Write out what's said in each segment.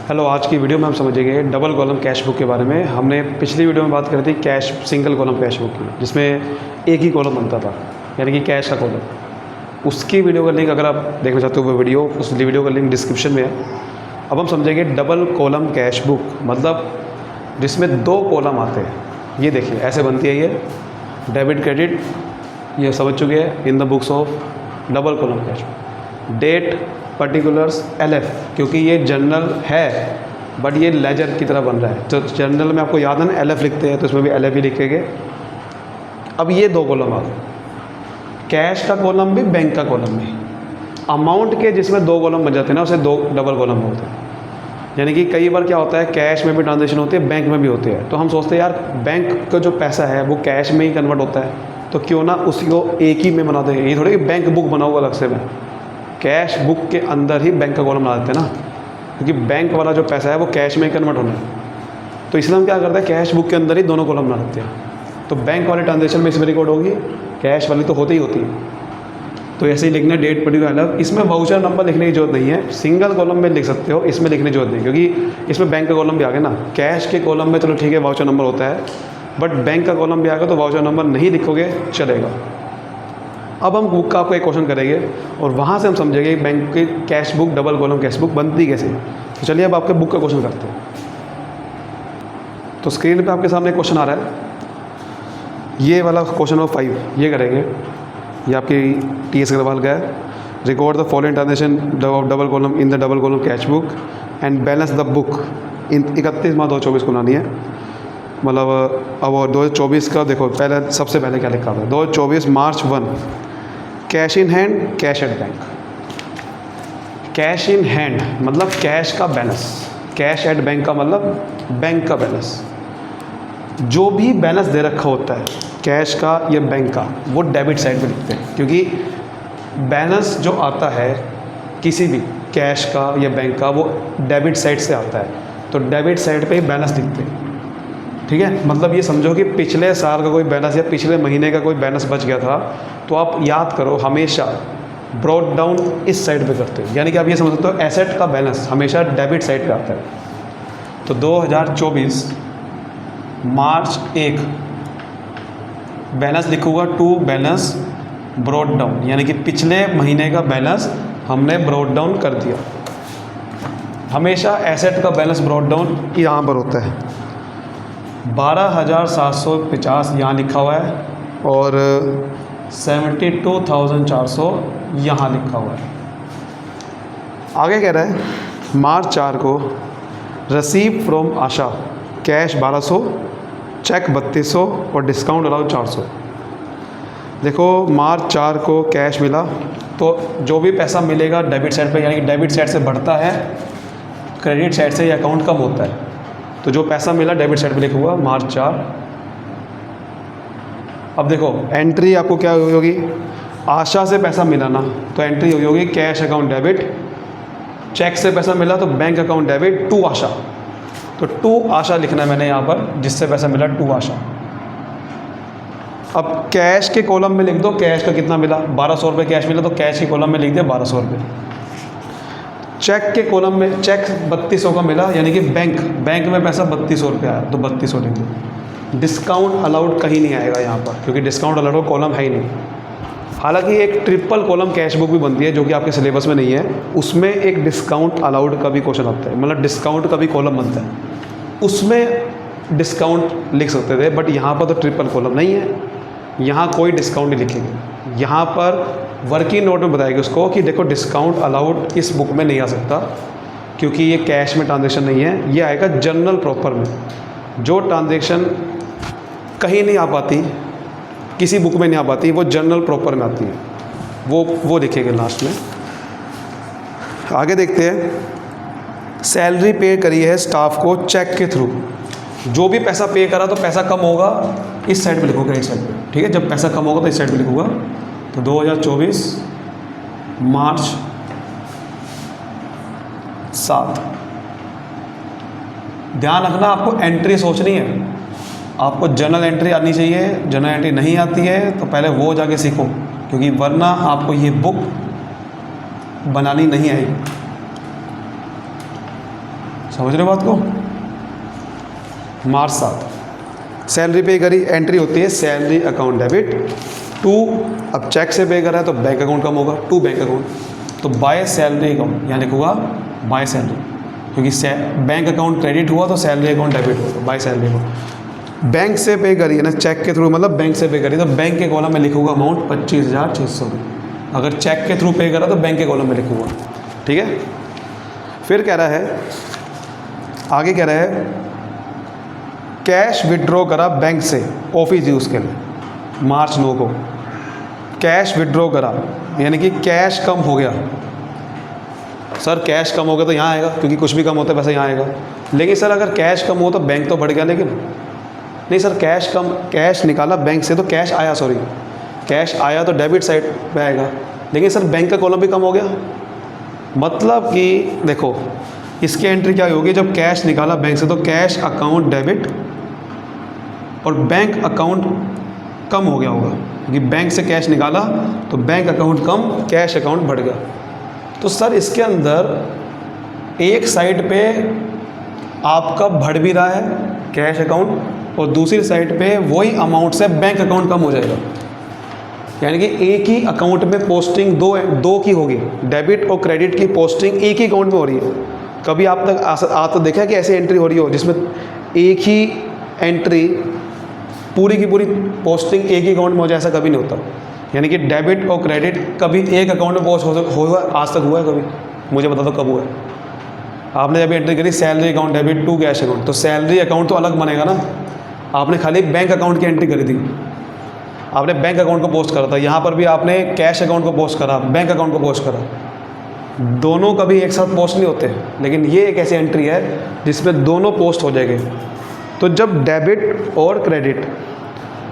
Hello, आज की video में हम समझेंगे डबल कॉलम कैश बुक के बारे में। हमने पिछली वीडियो में बात करी थी cash single column cash book की, जिसमें एक ही कॉलम बनता था, यानी कि कैश का कॉलम। उसकी वीडियो का लिंक अगर आप देखना चाहते हो वो वीडियो, उस वीडियो का लिंक डिस्क्रिप्शन में है। अब हम समझेंगे डबल कॉलम कैश बुक, मतलब जिसमें दो कॉलम आते हैं। ये देखिए ऐसे बनती है, ये डेबिट क्रेडिट, ये समझ चुके हैं in the books of double column cash book. Date, particulars, LF, क्योंकि ये जर्नल है बट ये लेजर की तरह बन रहा है। तो जर्नल में आपको याद है ना LF लिखते हैं, तो इसमें भी LF ही लिखेंगे। अब ये दो कॉलम आ गए, कैश का कॉलम भी, बैंक का कॉलम भी। अमाउंट के जिसमें दो कॉलम बन जाते हैं ना, उसे दो डबल कॉलम होते हैं। यानी कि कई बार क्या होता है, कैश में भी ट्रांजेक्शन होती है, बैंक में भी होती है। तो हम सोचते हैं यार बैंक का जो पैसा है वो कैश में ही कन्वर्ट होता है, तो क्यों ना उसी को एक ही में बना दें। ये थोड़ी बैंक बुक बनाओ अलग से, मैं कैश बुक के अंदर ही बैंक का कॉलम बना देते हैं ना, क्योंकि बैंक वाला जो पैसा है वो कैश में ही कन्वर्ट होना है। तो इसलिए हम क्या करते हैं, कैश बुक के अंदर ही दोनों कॉलम बना देते हैं। तो बैंक वाले ट्रांजेक्शन में इसमें रिकॉर्ड होगी, कैश वाली तो होती ही होती है। तो ऐसे ही लिखना है, डेट पर्टिकुलर अलग। इसमें वाउचर नंबर लिखने की जरूरत नहीं है, सिंगल कॉलम में लिख सकते हो, इसमें लिखने की जरूरत नहीं, क्योंकि इसमें बैंक का कॉलम भी आ गया ना। कैश के कॉलम में चलो ठीक है वाउचर नंबर होता है, बट बैंक का कॉलम भी आएगा तो वाउचर नंबर नहीं लिखोगे चलेगा। अब हम बुक का आपको एक क्वेश्चन करेंगे और वहाँ से हम समझेंगे बैंक की cash book, double column cash book बनती कैसे। तो चलिए अब आपके बुक का क्वेश्चन करते हैं। तो स्क्रीन पे आपके सामने क्वेश्चन आ रहा है, ये वाला क्वेश्चन नंबर 5 ये करेंगे। ये आपकी TS अग्रवाल का है। Record the following transaction double column in the double column cash book and balance the book in 31 मार्च 2024 को लानी है। मतलब अब 2024 का देखो, पहले सबसे पहले क्या लिखा था, 2024 मार्च 1 cash in hand, cash at bank. Cash in hand मतलब कैश का बैलेंस, कैश एट बैंक का मतलब बैंक का बैलेंस। जो भी बैलेंस दे रखा होता है कैश का या बैंक का, वो डेबिट साइड पे लिखते हैं, क्योंकि बैलेंस जो आता है किसी भी कैश का या बैंक का, वो डेबिट साइड से आता है। तो डेबिट साइड पे ही बैलेंस लिखते हैं, ठीक है। मतलब ये समझो कि पिछले साल का कोई बैलेंस या पिछले महीने का कोई बैलेंस बच गया था, तो आप याद करो हमेशा ब्रॉड डाउन इस साइड पे करते हो। यानी कि आप ये समझ सकते हो एसेट का बैलेंस हमेशा डेबिट साइड पे आता है। तो 2024 मार्च 1 बैलेंस लिखूंगा टू बैलेंस ब्रॉड डाउन, यानी कि पिछले महीने का बैलेंस हमने ब्रॉड डाउन कर दिया। हमेशा एसेट का बैलेंस ब्रॉड डाउन यहाँ पर होता है। 12,750 यहाँ लिखा हुआ है और 72,400 यहाँ लिखा हुआ है। आगे कह रहा है मार्च 4 को receive from Asha cash 1200, cheque 3200 और डिस्काउंट अलाउड 400। देखो मार्च 4 को कैश मिला, तो जो भी पैसा मिलेगा डेबिट साइड पे, यानी कि डेबिट साइड से बढ़ता है, क्रेडिट साइड से ये अकाउंट कम होता है। तो जो पैसा मिला डेबिट साइड पे लिखूंगा मार्च 4। अब देखो एंट्री आपको क्या होगी, आशा से पैसा मिला ना, तो एंट्री होगी कैश अकाउंट डेबिट। चेक से पैसा मिला तो बैंक अकाउंट डेबिट टू आशा, तो टू आशा लिखना है मैंने यहाँ पर, जिससे पैसा मिला टू आशा। अब कैश के कॉलम में लिख दो कैश का कितना मिला, 1200 रुपये कैश मिला, तो कैश के कॉलम में लिख दे 1200 रुपये। चेक के कॉलम में चेक 3200 का मिला, यानी कि बैंक में पैसा 3200 रुपये आया, तो 3200 लिख दो। डिस्काउंट अलाउड कहीं नहीं आएगा यहाँ पर, क्योंकि डिस्काउंट अलाउड कॉलम है ही नहीं। हालांकि एक ट्रिपल कॉलम कैश बुक भी बनती है जो कि आपके सिलेबस में नहीं है, उसमें एक डिस्काउंट अलाउड का भी क्वेश्चन आता है, मतलब डिस्काउंट का भी कॉलम बनता है, उसमें डिस्काउंट लिख सकते थे। बट यहाँ पर तो ट्रिपल कॉलम नहीं है, यहाँ कोई डिस्काउंट नहीं लिखेंगे। यहाँ पर वर्किंग नोट में बताएगी उसको कि देखो डिस्काउंट अलाउड इस बुक में नहीं आ सकता, क्योंकि ये कैश में ट्रांजेक्शन नहीं है, ये आएगा जनरल प्रॉपर में। जो ट्रांजेक्शन कहीं नहीं आ पाती, किसी बुक में नहीं आ पाती, वो जनरल प्रॉपर में आती है, वो लिखेंगे लास्ट में। आगे देखते हैं, सैलरी पे करी है स्टाफ को चेक के थ्रू। जो भी पैसा पे करा, तो पैसा कम होगा इस साइड पे लिखूंगा, इस साइड पे, ठीक है। जब पैसा कम होगा तो इस साइड पे लिखूंगा। तो 2024 मार्च 7। ध्यान रखना आपको एंट्री सोचनी है, आपको जर्नल एंट्री आनी चाहिए। जर्नल एंट्री नहीं आती है तो पहले वो जाके सीखो, क्योंकि वरना आपको ये बुक बनानी नहीं आएगी। समझ रहे हो बात को? मार्च 7 सैलरी पे करी, एंट्री होती है सैलरी अकाउंट डेबिट टू, अब चेक से पे करा है तो बैंक अकाउंट कम होगा, टू बैंक अकाउंट, तो बाय सैलरी अकाउंट, यहाँ लिखूंगा बाय सैलरी, क्योंकि बैंक अकाउंट क्रेडिट हुआ तो सैलरी अकाउंट डेबिट होगा, बाय सैलरी अकाउंट। बैंक से पे करी है ना, चेक के थ्रू, मतलब बैंक से पे करी तो बैंक के कॉलम में लिखूंगा अमाउंट 25,600। अगर चेक के थ्रू पे करा तो बैंक के कॉलम में लिखूंगा, ठीक है। फिर कह रहा है, आगे कह रहा है कैश विड्रॉ करा बैंक से ऑफिस यूज़ के लिए, मार्च 9 को कैश विड्रॉ करा, यानी कि कैश कम हो गया। सर कैश कम हो गया तो यहाँ आएगा, क्योंकि कुछ भी कम होता है वैसे यहाँ आएगा। लेकिन सर अगर कैश कम हो तो बैंक तो बढ़ गया, लेकिन नहीं सर, कैश निकाला बैंक से तो कैश आया, सॉरी कैश आया तो डेबिट साइड पे आएगा, लेकिन सर बैंक का कॉलम भी कम हो गया। मतलब कि देखो इसकी एंट्री क्या होगी, जब कैश निकाला बैंक से तो कैश अकाउंट डेबिट और बैंक अकाउंट कम हो गया होगा, क्योंकि बैंक से कैश निकाला तो बैंक अकाउंट कम, कैश अकाउंट बढ़ गया। तो सर इसके अंदर एक साइड पे आपका बढ़ भी रहा है कैश अकाउंट, और दूसरी साइड पे वही अमाउंट से बैंक अकाउंट कम हो जाएगा, यानी कि एक ही अकाउंट में पोस्टिंग दो की होगी, डेबिट और क्रेडिट की पोस्टिंग एक ही अकाउंट में हो रही है। कभी आप तो देखा है कि ऐसी एंट्री हो रही हो जिसमें एक ही एंट्री पूरी की पूरी पोस्टिंग एक ही अकाउंट में हो जाए, ऐसा कभी नहीं होता। यानी कि डेबिट और क्रेडिट कभी एक अकाउंट में पोस्ट होगा, आज तक हुआ है कभी? मुझे बता दो कब हुआ है? आपने जब एंट्री करी salary account debit to cash account, तो सैलरी अकाउंट तो अलग बनेगा ना, आपने खाली बैंक अकाउंट की एंट्री करी थी, आपने बैंक अकाउंट को पोस्ट करा था। यहाँ पर भी आपने कैश अकाउंट को पोस्ट करा, बैंक अकाउंट को पोस्ट करा, दोनों कभी एक साथ पोस्ट नहीं होते। लेकिन ये एक ऐसी एंट्री है जिसमें दोनों पोस्ट हो जाएंगे। तो जब डेबिट और क्रेडिट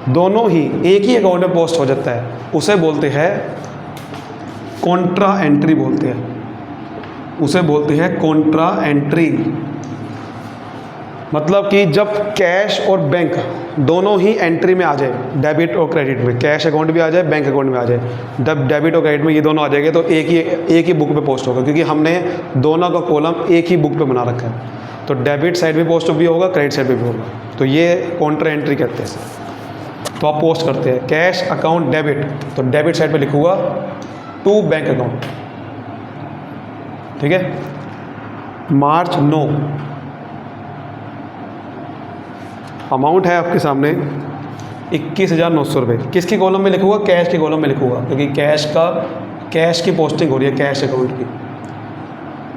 दोनों ही एक ही अकाउंट में पोस्ट हो जाता है, उसे बोलते हैं कॉन्ट्रा एंट्री बोलते हैं, उसे बोलते हैं कॉन्ट्रा एंट्री। मतलब कि जब कैश और बैंक दोनों ही एंट्री में आ जाए, डेबिट और क्रेडिट में, कैश अकाउंट भी आ जाए, बैंक अकाउंट में आ जाए, जब डेबिट और क्रेडिट में ये दोनों आ जाएंगे तो एक ही बुक पे पोस्ट होगा, क्योंकि हमने दोनों का कॉलम एक ही बुक पे बना रखा है। तो डेबिट साइड में पोस्ट भी होगा, क्रेडिट साइड में भी होगा, तो ये कॉन्ट्रा एंट्री कहते हैं सर। तो आप पोस्ट करते हैं कैश अकाउंट डेबिट, तो डेबिट साइड पे लिखूंगा टू बैंक अकाउंट, ठीक है। मार्च 9 अमाउंट है आपके सामने 21,900 रुपये। किसकी कॉलम में लिखूंगा? कैश की कॉलम में लिखूंगा, क्योंकि कैश की पोस्टिंग हो रही है, कैश अकाउंट की।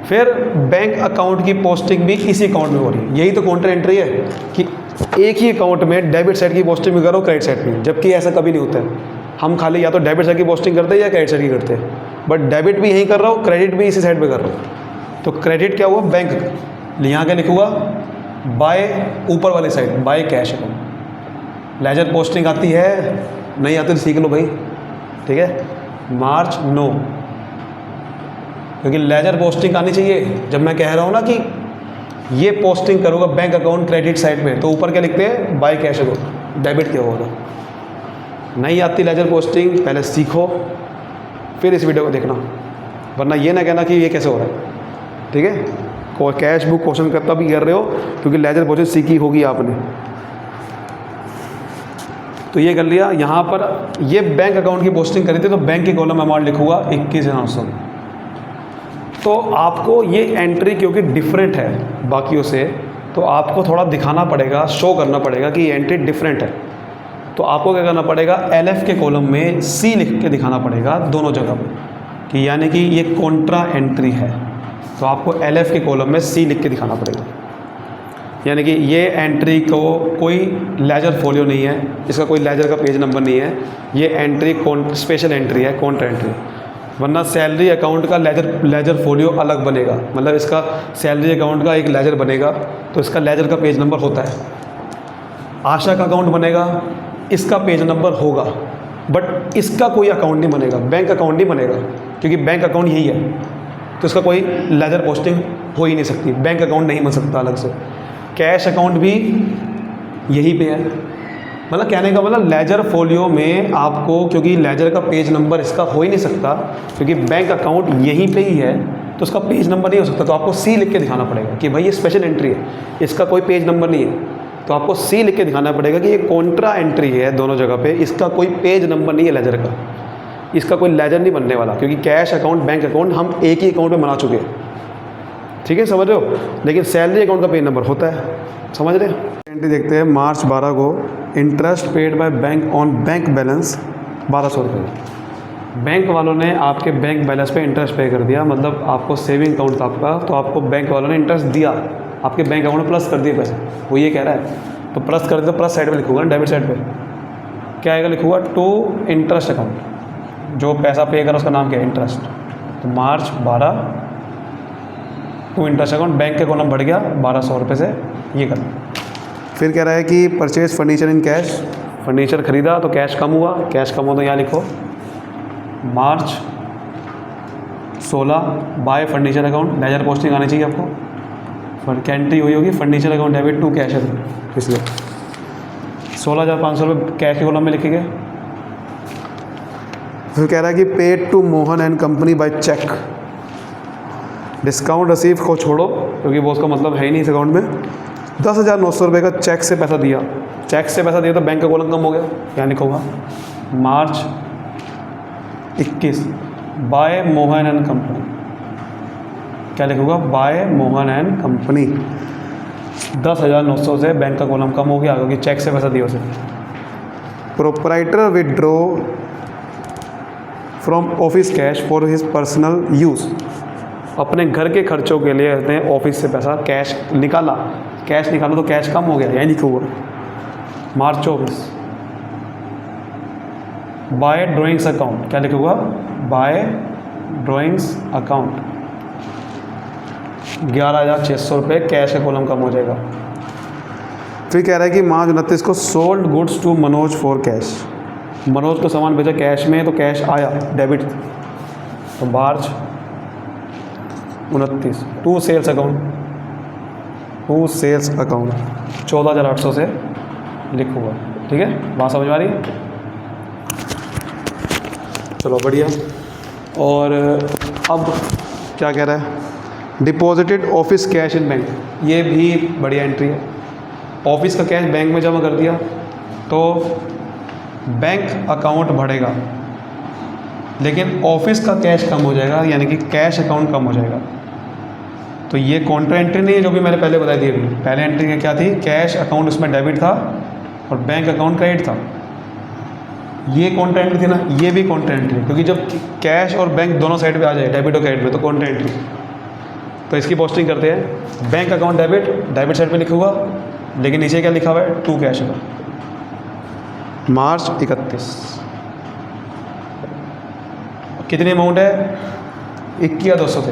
फिर बैंक अकाउंट की पोस्टिंग भी इसी अकाउंट में हो रही है। यही तो काउंटर एंट्री है कि एक ही अकाउंट में डेबिट साइड की पोस्टिंग भी करो, क्रेडिट साइड की, जबकि ऐसा कभी नहीं होता है। हम खाली या तो डेबिट साइड की पोस्टिंग करते हैं या क्रेडिट साइड की करते हैं, बट डेबिट भी यहीं कर रहा हूँ, क्रेडिट भी इसी साइड पे कर रहा हूँ। तो क्रेडिट क्या हुआ? बैंक, यहाँ क्या लिखूँगा? बाय ऊपर वाली side, by cash account. Ledger posting आती है? नहीं आती तो सीख लो भाई, ठीक है। मार्च 9, क्योंकि लेजर पोस्टिंग आनी चाहिए। जब मैं कह रहा हूँ ना कि ये पोस्टिंग करूँगा बैंक अकाउंट क्रेडिट साइड में, तो ऊपर क्या लिखते हैं? बाय कैश अकाउंट, डेबिट क्या होगा। नहीं आती लेजर पोस्टिंग, पहले सीखो फिर इस वीडियो को देखना, वरना ये ना कहना कि ये कैसे हो रहा है, ठीक है। कैश बुक क्वेश्चन करता भी कर रहे हो, क्योंकि लेजर पोस्टिंग सीखी होगी आपने। तो ये कर लिया। यहाँ पर ये बैंक अकाउंट की पोस्टिंग करी थी, तो बैंक की कॉलम अमाउंट लिखूँगा 21,900। तो आपको ये एंट्री क्योंकि डिफरेंट है बाकियों से, तो आपको थोड़ा दिखाना पड़ेगा, शो करना पड़ेगा कि ये एंट्री डिफरेंट है। तो आपको क्या करना पड़ेगा? LF के कॉलम में C लिख के दिखाना पड़ेगा दोनों जगह पर, कि यानी कि ये कॉन्ट्रा एंट्री है। तो आपको LF के कॉलम में C लिख के दिखाना पड़ेगा, यानी कि ये एंट्री को कोई लेजर फोलियो नहीं है, इसका कोई लेजर का पेज नंबर नहीं है, ये एंट्री स्पेशल एंट्री है, कॉन्ट्रा एंट्री। वरना सैलरी अकाउंट का लेजर फोलियो अलग बनेगा, मतलब इसका सैलरी अकाउंट का एक लेजर बनेगा, तो इसका लेजर का पेज नंबर होता है। आशा का अकाउंट बनेगा, इसका पेज नंबर होगा, बट इसका कोई अकाउंट नहीं बनेगा, बैंक अकाउंट नहीं बनेगा, क्योंकि बैंक अकाउंट यही है, तो इसका कोई लेजर पोस्टिंग हो ही नहीं सकती, बैंक अकाउंट नहीं बन सकता अलग से। कैश अकाउंट भी यहीं पे है, मतलब कहने का मतलब लेजर फोलियो में आपको, क्योंकि लेजर का पेज नंबर इसका हो ही नहीं सकता, क्योंकि बैंक अकाउंट यहीं पे ही है, तो उसका पेज नंबर नहीं हो सकता, तो आपको सी लिख के दिखाना पड़ेगा कि भाई ये स्पेशल एंट्री है, इसका कोई पेज नंबर नहीं है। तो आपको सी लिख के दिखाना पड़ेगा कि ये कॉन्ट्रा एंट्री है दोनों जगह पे, इसका कोई पेज नंबर नहीं है लेजर का, इसका कोई लेजर नहीं बनने वाला, क्योंकि कैश अकाउंट बैंक अकाउंट हम एक ही अकाउंट में बना चुके हैं। ठीक है, समझ रहे हो। लेकिन सैलरी अकाउंट का पेज नंबर होता है, समझ रहे हो। एंट्री देखते हैं मार्च 12 को, interest paid by bank on bank balance 1200 रुपये। बैंक वालों ने आपके बैंक बैलेंस पे इंटरेस्ट पे कर दिया, मतलब आपको सेविंग अकाउंट था आपका, तो आपको बैंक वालों ने इंटरेस्ट दिया, आपके बैंक अकाउंट में प्लस कर दिए पैसे, वो ये कह रहा है। तो प्लस कर दिया, प्लस साइड में लिखूंगा ना, डेबिट साइड पे क्या आएगा, लिखूंगा टू इंटरेस्ट अकाउंट, जो पैसा पे करा उसका नाम क्या है, इंटरेस्ट। तो मार्च 12 टू इंटरेस्ट अकाउंट, बैंक के कॉलम बढ़ गया 1200 रुपये से, ये करना। फिर कह रहा है कि purchase furniture in cash, furniture खरीदा तो कैश कम हुआ, कैश कम हुआ तो यहाँ लिखो March 16 by furniture account, ledger posting आनी चाहिए आपको, एंट्री हुई होगी furniture account debit to cash है, इसलिए 16,500 रुपये कैश के कॉलम में लिखेंगे। फिर कह रहा है कि paid to Mohan and company by cheque, discount receive को छोड़ो क्योंकि वो उसका मतलब है ही नहीं इस अकाउंट में। 10,900 रुपये का चेक से पैसा दिया, चेक से पैसा दिया तो बैंक का कॉलम कम हो गया, क्या लिखूँगा मार्च 21 बाय मोहन एंड कंपनी, क्या लिखूँगा बाय मोहन एंड कंपनी। 10,900 से बैंक का कॉलम कम हो गया क्योंकि चेक से पैसा दिया उसे। Proprietor withdraw from office cash for his personal use, अपने घर के खर्चों के लिए उसने ऑफिस से पैसा कैश निकाला, कैश निकाला तो कैश कम हो गया, यही लिखूँगा मार्च 24 बाय ड्राइंग्स अकाउंट, क्या लिखूँगा बाय ड्राइंग्स अकाउंट 11,600 रुपये कैश का कॉलम कम हो जाएगा। फिर कह रहा है कि मार्च 29 को sold goods to Manoj for cash, Manoj को सामान बेचा कैश में तो कैश आया डेबिट, तो March 29 to sales account, to sales account 14,800 से लिखूँगा। ठीक है, बात समझ में आ रही है। चलो बढ़िया। और अब क्या कह रहा है, deposited office cash in bank, ये भी बढ़िया एंट्री है। ऑफिस का कैश बैंक में जमा कर दिया तो बैंक अकाउंट बढ़ेगा, लेकिन ऑफिस का कैश कम हो जाएगा, यानी कि कैश अकाउंट कम हो जाएगा। तो ये कॉन्ट्रा एंट्री नहीं है जो भी मैंने पहले बताई थी। पहले एंट्री क्या थी, कैश अकाउंट उसमें डेबिट था और बैंक अकाउंट क्रेडिट था। ये कॉन्ट्रा एंट्री थी ना, ये भी कॉन्ट्रा एंट्री, क्योंकि जब कैश और बैंक दोनों साइड पे आ जाए डेबिट और क्रेडिट में तो कॉन्ट्रा एंट्री। तो इसकी पोस्टिंग करते हैं, bank account debit, debit side पे लिखूँगा, लेकिन नीचे क्या लिखा हुआ है टू कैश का, मार्च 31। कितनी अमाउंट है, 21,200 थे।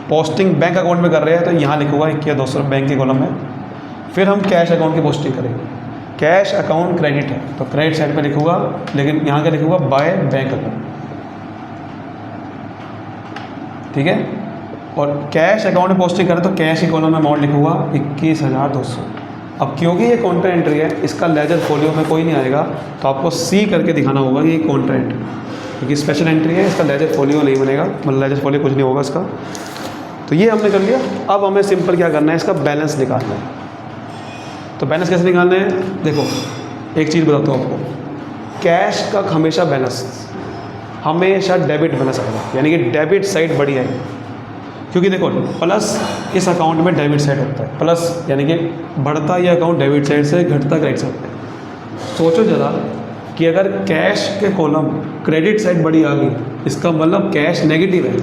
पोस्टिंग बैंक अकाउंट में कर रहे हैं तो यहाँ लिखूँगा 21,200 बैंक के कॉलम में। फिर हम कैश अकाउंट की पोस्टिंग करेंगे, कैश अकाउंट क्रेडिट है तो क्रेडिट साइड पे लिखूँगा, लेकिन यहाँ क्या लिखूँगा बाय बैंक अकाउंट। ठीक है, और कैश अकाउंट में पोस्टिंग करें तो कैश के कॉलम में अमाउंट लिखूँगा 21,200। अब क्योंकि ये कॉन्ट्रा एंट्री है, इसका लेजर फोलियो में कोई नहीं आएगा, तो आपको सी करके दिखाना होगा कि ये कॉन्ट्रा एंट्री, क्योंकि स्पेशल एंट्री है, इसका लेजर फोलियो नहीं बनेगा, मतलब लेजर फोलियो कुछ नहीं होगा इसका। तो ये हमने कर लिया। अब हमें सिंपल क्या करना है, इसका बैलेंस निकालना है। तो बैलेंस कैसे निकालना है, देखो एक चीज़ बताता हूँ आपको, कैश का हमेशा बैलेंस हमेशा डेबिट बैलेंस आएगा, यानी कि डेबिट साइड बड़ी आएगी, क्योंकि देखो प्लस इस अकाउंट में डेबिट साइड होता है, प्लस यानी कि बढ़ता ये अकाउंट डेबिट साइड से, घटता क्रेडिट साइड। सोचो ज़रा कि अगर कैश के कॉलम क्रेडिट साइड बड़ी आ गई, इसका मतलब कैश नेगेटिव है,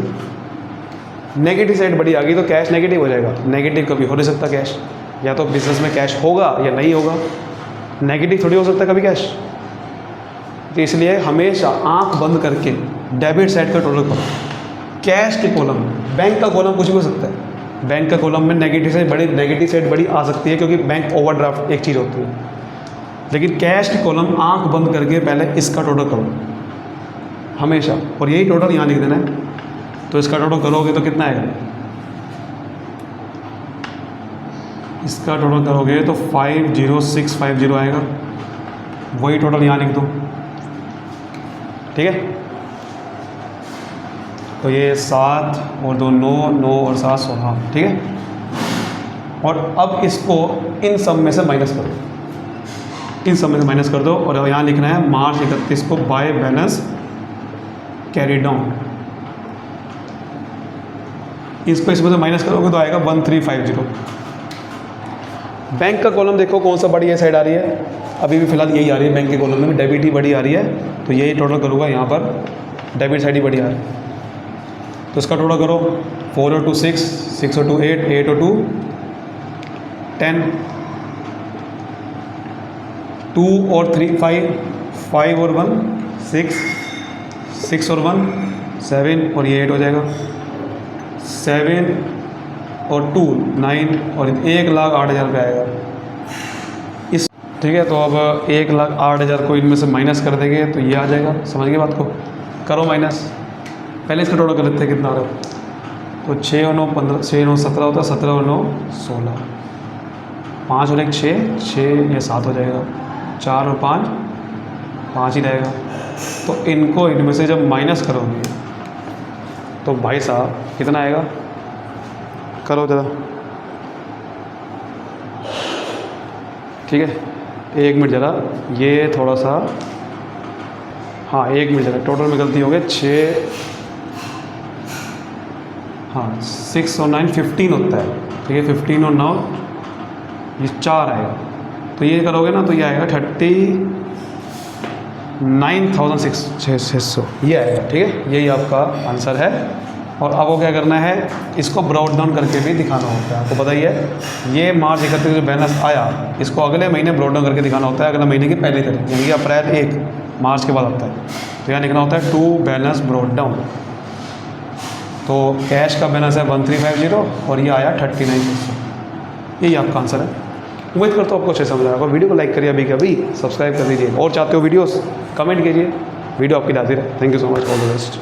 नेगेटिव साइड बड़ी आ गई तो कैश नेगेटिव हो जाएगा। नेगेटिव कभी हो नहीं सकता कैश, या तो बिजनेस में कैश होगा या नहीं होगा, नेगेटिव थोड़ी हो सकता कभी कैश। तो इसलिए हमेशा आंख बंद करके डेबिट साइड का टोटल करो। कैश के कॉलम, बैंक का कॉलम कुछ भी हो सकता है, बैंक का कॉलम में नेगेटिव साइड बड़ी आ सकती है, क्योंकि बैंक ओवरड्राफ्ट एक चीज़ होती है। लेकिन कैश के कॉलम आंख बंद करके पहले इसका टोटल करो हमेशा, और यही टोटल यहाँ लिख देना है। तो इसका टोटल करोगे तो कितना आएगा, इसका टोटल करोगे तो 50650 आएगा, वही टोटल यहाँ लिख दो। ठीक है, तो ये 7 और 2 9, 9 और 7 16, ठीक है। और अब इसको इन सब में से माइनस कर दो, इन सब में से माइनस कर दो, और यहाँ लिखना है मार्च 31 को बाय बैलेंस कैरी डाउन। इसको इसमें से माइनस करोगे तो आएगा 1350। बैंक का कॉलम देखो कौन सा बड़ी है साइड आ रही है, अभी भी फिलहाल यही आ रही है। बैंक के कॉलम में भी डेबिट ही बड़ी आ रही है, तो यही टोटल करूँगा। यहाँ पर डेबिट साइड ही बड़ी आ रही है, तो इसका टोटल करो। 4 और 2 6, 6 और 2 8, 8 और 2 10, 2 और 3 5, 5 और 1 6, 6 और 1 7, और ये 8 हो जाएगा। 7 और 2 9, और 1,08,000 रुपये आएगा इस, ठीक है। तो अब 1,08,000 को इनमें से माइनस कर देंगे तो ये आ जाएगा। समझ गए बात को, करो माइनस। पहले इसका टोटल कर लेते हैं कितना आ रहा है। तो 6 और 9 15, 6 9 17 होता है, 17 और 9 16, 5 और 1 6, 6 या 7 हो जाएगा। 4 और 5 5 ही रहेगा। तो इनको इनमें से जब माइनस करोगे तो भाई साहब कितना आएगा, करो ज़रा, ठीक है। 1 मिनट ज़रा, ये थोड़ा सा, हाँ 1 मिनट ज़रा, टोटल में गलती हो गई। 6, हाँ 6 और 9 15 होता है, ठीक है। 15 और 9 ये 4 आएगा। तो ये करोगे ना तो ये आएगा 39,600, ये आएगा, ठीक है। यही आपका आंसर है। और अब वो क्या करना है, इसको ब्राउट डाउन करके भी दिखाना होता है। आपको पता ही है, ये मार्च 31 जो बैलेंस आया, इसको अगले महीने ब्राउट डाउन करके दिखाना होता है, अगले महीने की पहली तारीख, यानी कि अप्रैल 1 मार्च के बाद आता है। तो यहाँ लिखना होता है टू बैलेंस ब्राउट डाउन। तो कैश का बैलेंस है 1350 और ये आया 39,600। यही आपका आंसर है। उम्मीद करता हूँ आपको अच्छे समझ आएगा। वीडियो को लाइक करिए अभी के अभी, सब्सक्राइब कर दीजिए, और चाहते हो वीडियोस कमेंट कीजिए, वीडियो आपकी लाती रहे। Thank you so much, all the best.